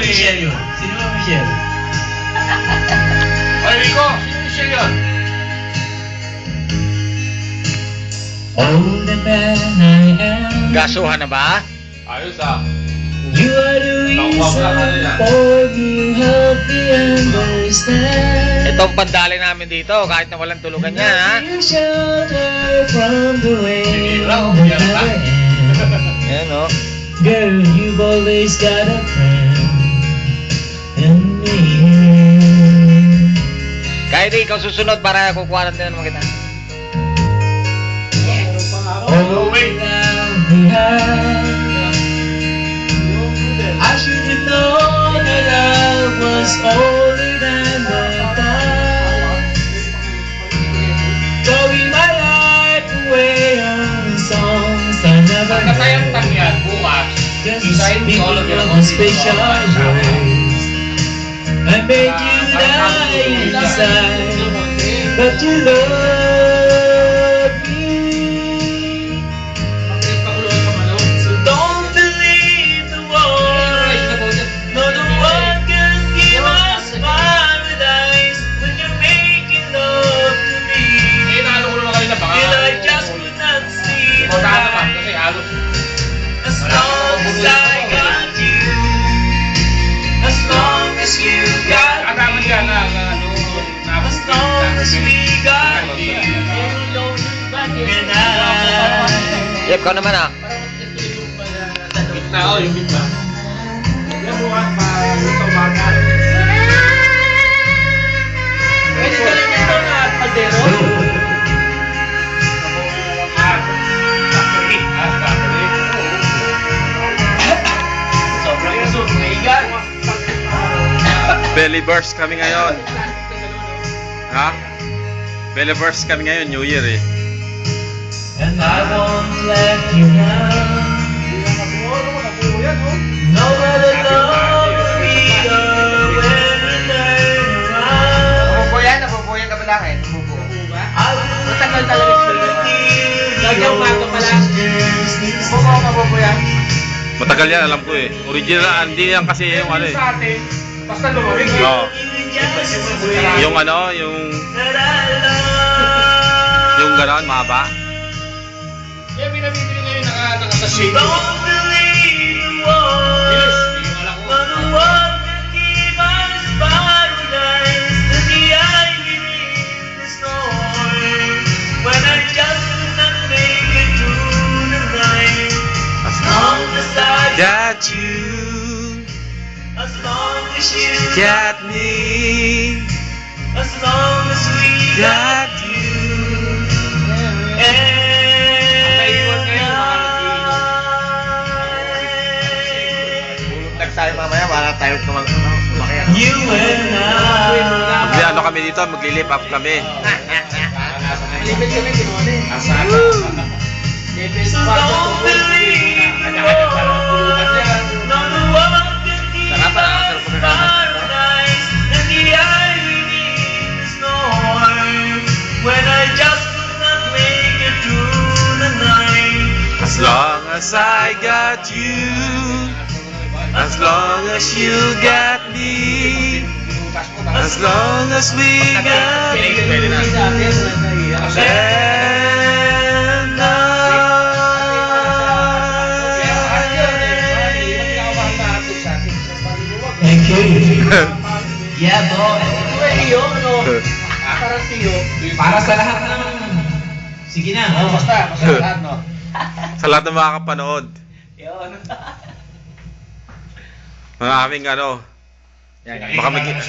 Michelle yun? Sino ba Michelle? Ay, Rico, sino Michelle yun? Older than I am. Gasuhan na ba? Ayos ah. You are the reason for being healthy and understand. Itong pandali namin dito, kahit na walang tulugan yan, ha? You shelter from the rain. Ayan, o. Girl, you've always got a friend in me. Kahit ikaw susunod para kukuha natin naman kita. Oh, down behind. I should have known that love was older than the past. Throwing my life away on songs I never Katayang heard. yan, bukas. Just speaking of the special ways I made you die inside, but you love me. So don't believe the world. No one can give us paradise when you're making love to me. Till I just could not see the light. As long as I got you, as long as you got me, as long as we got you, and I. Yep, ikaw naman, ha? Gitna, oh, yung gitna. Yan bukas pa, ito baga. Pwede ka rin ito na kaldero? Sobrang usok, maigan. Belly burst kami ngayon. Ha? Belly burst kami ngayon, New Year eh. And I won't let you down. No matter love me or when we turn around. Nabubuyan ka ba lang eh? I will Matagal talaga sila. Lagyan pa ito pala. Bubuo ka bubuyan. Matagal yan, alam ko eh. Original, hindi yan kasi yung ano eh. Sa atin, basta lumawig. Oo. Yung ano, yung gano'n, mahaba. Kaya binabibili ngayon naka-sashade. Don't believe the world. No one can give us paradise. The irony in the storm. When I just could not make it through the night. As long as I Got you, as long as you got me, as long as we got you, and Tayo mamaya, wala tayo kumakaya. you and I. Hindi, ano kami dito, maglilip up kami. Lipid kami, kinone. So don't believe the world. No one can give us paradise. And the irony in the storm. When I just could not make it through the night. As long as I got you, as long as you got me, as long as we got you, and Thank you. Yeah, bro. Parang tiyo. Para sa lahat ng... Sige na. Oh, basta lahat, no? sa lahat ng makakapanood, Yun. mga aming ano,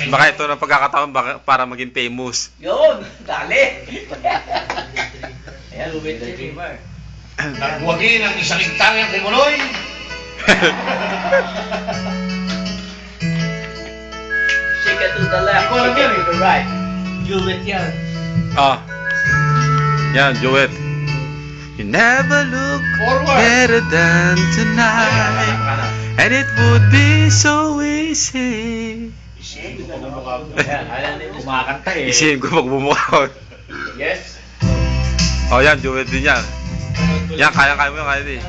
baka ito na pagkakataon para maging famous. Yun. Dali. Ayan, wait the river. Nagwagi ng isang hektaryang kumuloy. Shake it to the left. Ikaw lang yan, shake it to the right. Do it yan. Yan, duet. You never look Forward. better than tonight, and it would be so easy. Ayan, alam niyo, kumakanta eh. Isihin ko pag bumukha ko. Yes. Yan, duet din yan. Yan, kaya mo yan, kaya din.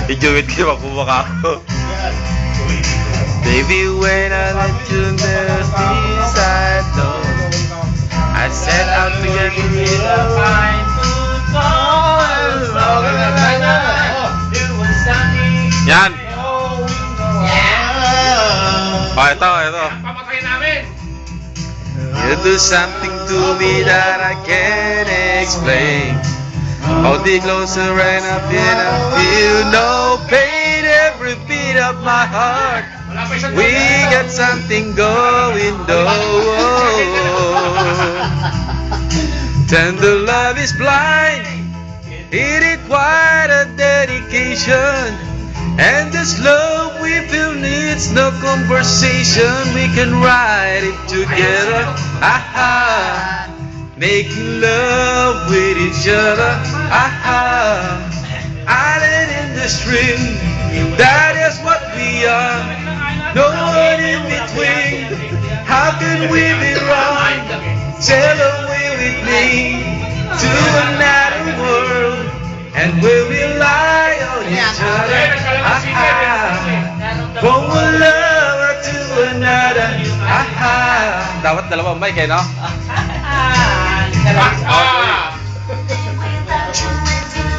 I-duet ko pag bumukha ko. Baby, when I left you there, things I know. I set out to get you with a fine food call. It was sunny. Yan. Oh, ito. Pamatay namin. You do something to me that I can't explain. Hold me closer and I feel no pain. Every beat of my heart, Wala pa isang we got something going on. Tender love is blind. It required a dedication. And this love we feel needs no conversation. We can ride it together. Aha. Making love with each other. Aha. Island in the stream. That is what we are. No one in between. How can we be wrong? Sail away with me to another world. And we rely on each other. From one lover to another. Dapat dalawang mic eh, no?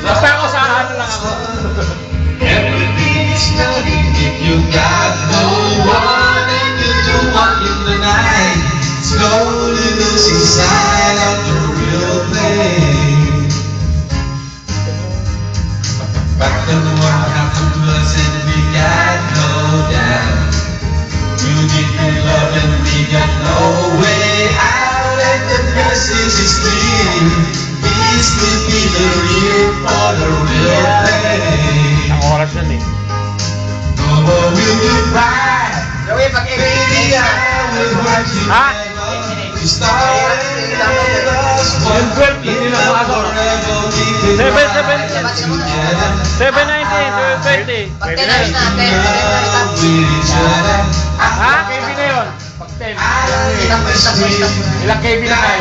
Basta ako sa ano lang ako. Everything is nothing if you got no one and you don't walk in the night. Slowly losing sight of the real thing. But then what happened to us and we got no doubt. Too deep in love and we got no way out. And the message is clear. This could be the real for the real thing. Ang oras yun eh. No more will you cry. Baby, I will watch you never. You started with us one Yung 12, hindi na pumasok. forever. We could ride 719, together. 720. Pwede na yun. Love with each other. Ha? KB na yun. Pag 10. Ilang KB na tayo?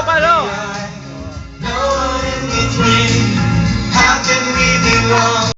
Paano? No one in between. How can we be wrong?